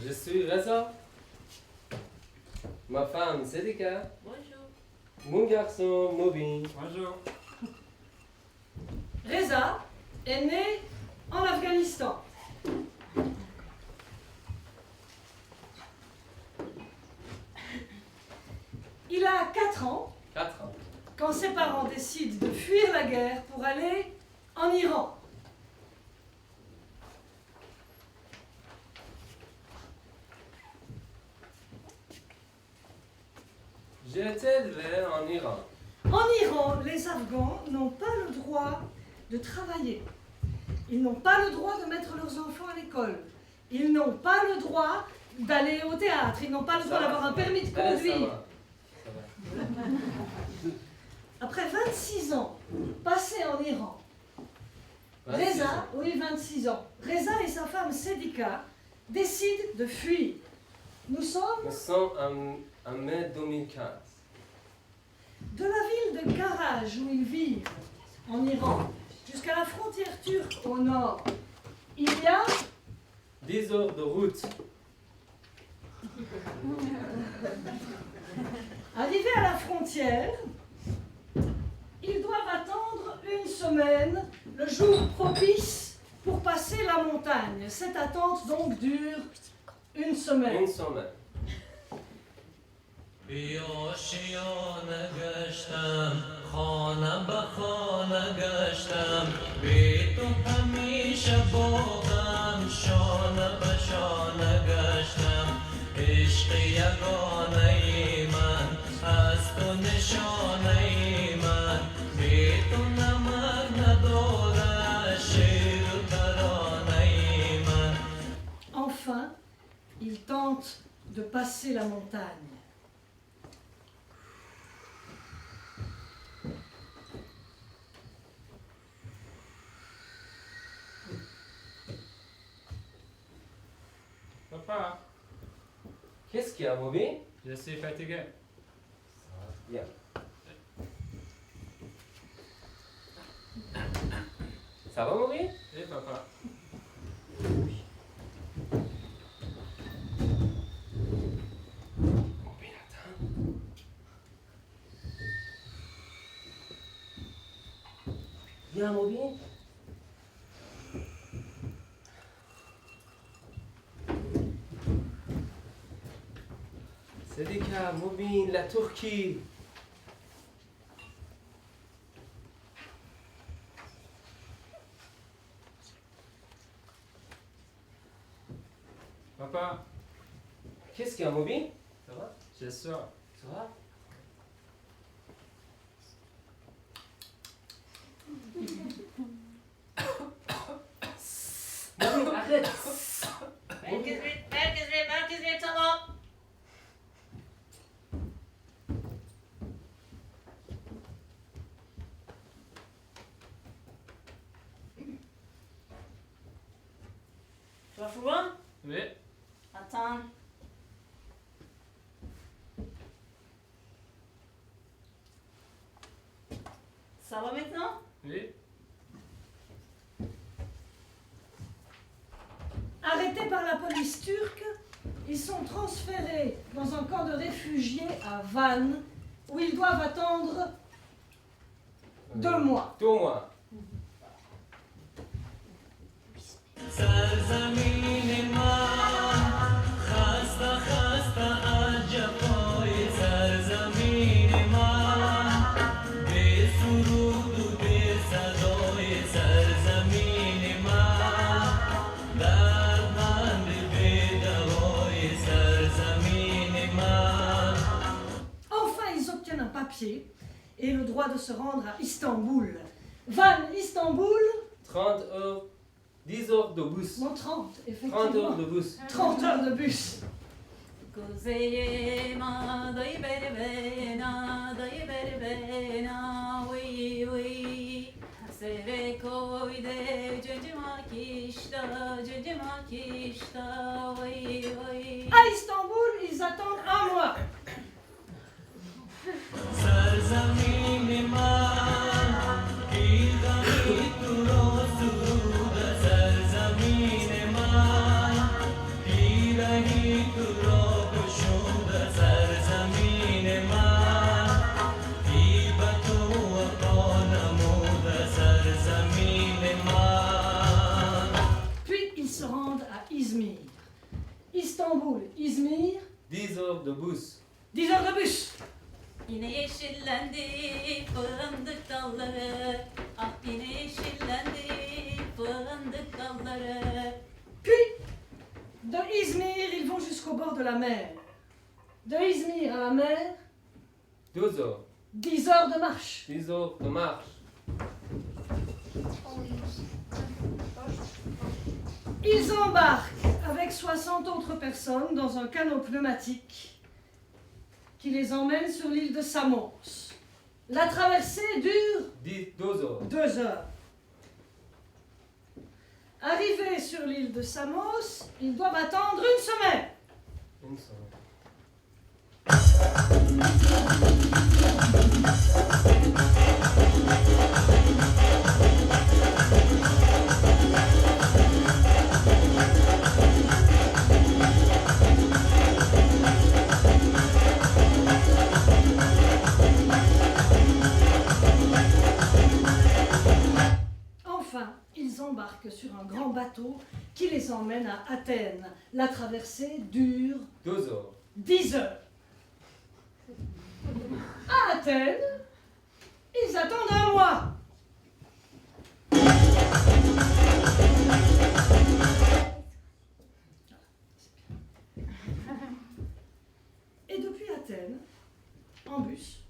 Je suis Reza. Ma femme Sedika. Bonjour. Mon garçon Mobin. Bonjour. Reza est né en Afghanistan. Il a 4 ans 4 ans. quand ses parents décident de fuir la guerre pour aller en Iran. J'ai été élevé en Iran. En Iran, les Afghans n'ont pas le droit de travailler. Ils n'ont pas le droit de mettre leurs enfants à l'école. Ils n'ont pas le droit d'aller au théâtre. Ils n'ont pas le droit d'avoir un permis de Ça conduire. va. Après 26 ans passés en Iran, 26 Reza, ans. oui 26 ans, Reza et sa femme Sedika décident de fuir. Nous sommes Nous sommes en mai 2015. de la ville de Karaj où ils vivent, en Iran, jusqu'à la frontière turque au nord. Il y a 10 heures de route. Arrivés à la frontière, ils doivent attendre une semaine, le jour propice pour passer la montagne. Cette attente donc dure une semaine. Une semaine. بیاشیانه گشتم خانه به خانه گشتم بی تو همیشه باغم شانه به شانه گشتم عشق یگانه ای من از تو نشانه ای من بی تو نمک نداره شیر و ترانه ای من. Enfin, ils tentent de passer la montagne. Papa, Qu'est-ce qu'il y a, Mobin? je suis fatigué. Bien. Ça va, Mobin? Oui, papa. Mobin, attends. Bien, Mobin? Sedika, Mobin, la Turquie. Papa, Qu'est-ce qu'il y a, Mobin? Ça va? je sors. Ça va? Mobin, arrête! Herkes weet, tamam. Tu vas loin? Oui, Attends. Ça va maintenant? oui. Arrêtés par la police turque, ils sont transférés dans un camp de réfugiés à Van, où ils doivent attendre 2 mois. 2 mois. سرزمین من خسته خسته از جفای سرزمین من بی سرود و بی صدای سرزمین من دردمند بی دوای سرزمین من. Enfin, ils obtiennent un papier et le droit de se rendre à Istanbul. Van, Istanbul, 30 heures, 10 heures de bus. non 30, 30 heures effectivement. de bus. 30 heures de bus. Kuzeyema dayı berbena, dayı berbena, uy uy. Sere koyde cacıma kişta, cacıma kişta, uy uy. À Istanbul, ils attendent un mois. سرزمین من گیرگاهی تو رو سروده سرزمین من گیرگاهی تو رو گشوده سرزمین من دیبت و وفا نموده سرزمین من. Puis ils se rendent à Izmir. Istanbul, Izmir, 10 heures de bus. 10 heures de bus. Yine yeşillendi fındık dalları, ah yine yeşillendi fındık dalları. Puis, de Izmir, ils vont jusqu'au bord de la mer. De Izmir à la mer, 2 heures. 10 heures de marche. 10 heures de marche. Ils embarquent avec 60 autres personnes dans un canot pneumatique qui les emmène sur l'île de Samos. La traversée dure 2 heures. 2 heures. Arrivés sur l'île de Samos, ils doivent attendre une semaine. Une semaine. Enfin, ils embarquent sur un grand bateau qui les emmène à Athènes. La traversée dure 2 heures. 10 heures. À Athènes, ils attendent un mois. Et depuis Athènes, en bus,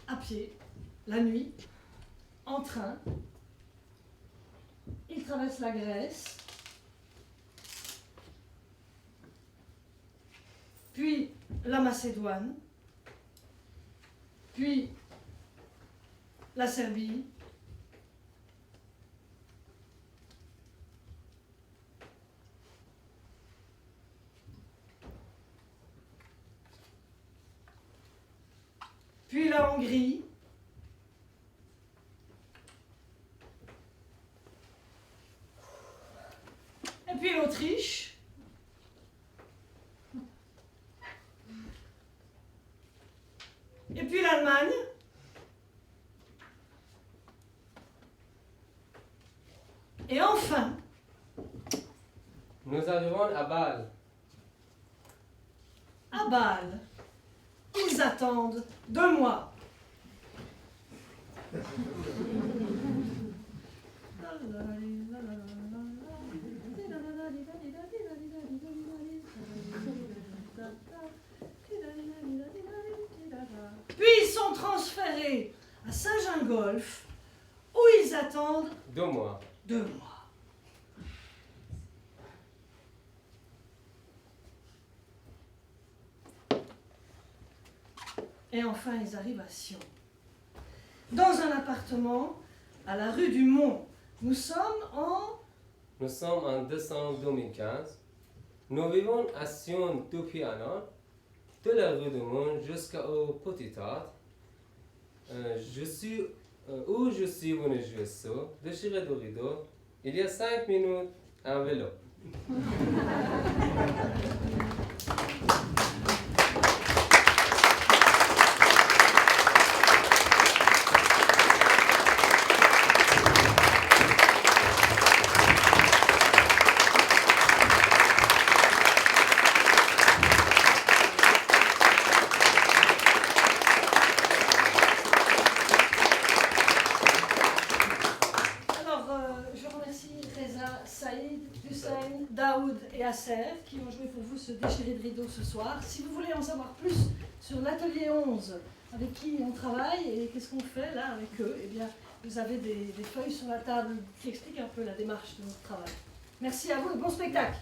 à pied, la nuit, en train, ils traversent la Grèce, puis la Macédoine, puis la Serbie, puis la Hongrie, et puis l'Autriche, et puis l'Allemagne, et enfin, Nous arrivons à Bâle. à Bâle, ils attendent 2 mois. Puis ils sont transférés à Saint-Gingolph, où ils attendent 2 mois. 2 mois. Et enfin, ils arrivent à Sion. Dans un appartement à la rue du Mont. Nous sommes en décembre 2015. Nous vivons à Sion depuis un an, de la rue du Monde jusqu'au Petit Théâtre. Je suis venu jouer ça, déchirer le rideau, il y a 5 minutes en vélo. Daoud et Asser qui ont joué pour vous ce déchiré de rideau ce soir. Si vous voulez en savoir plus sur l'atelier 11, avec qui on travaille et qu'est-ce qu'on fait là avec eux, eh bien, vous avez des feuilles sur la table qui expliquent un peu la démarche de notre travail. Merci à vous et bon spectacle.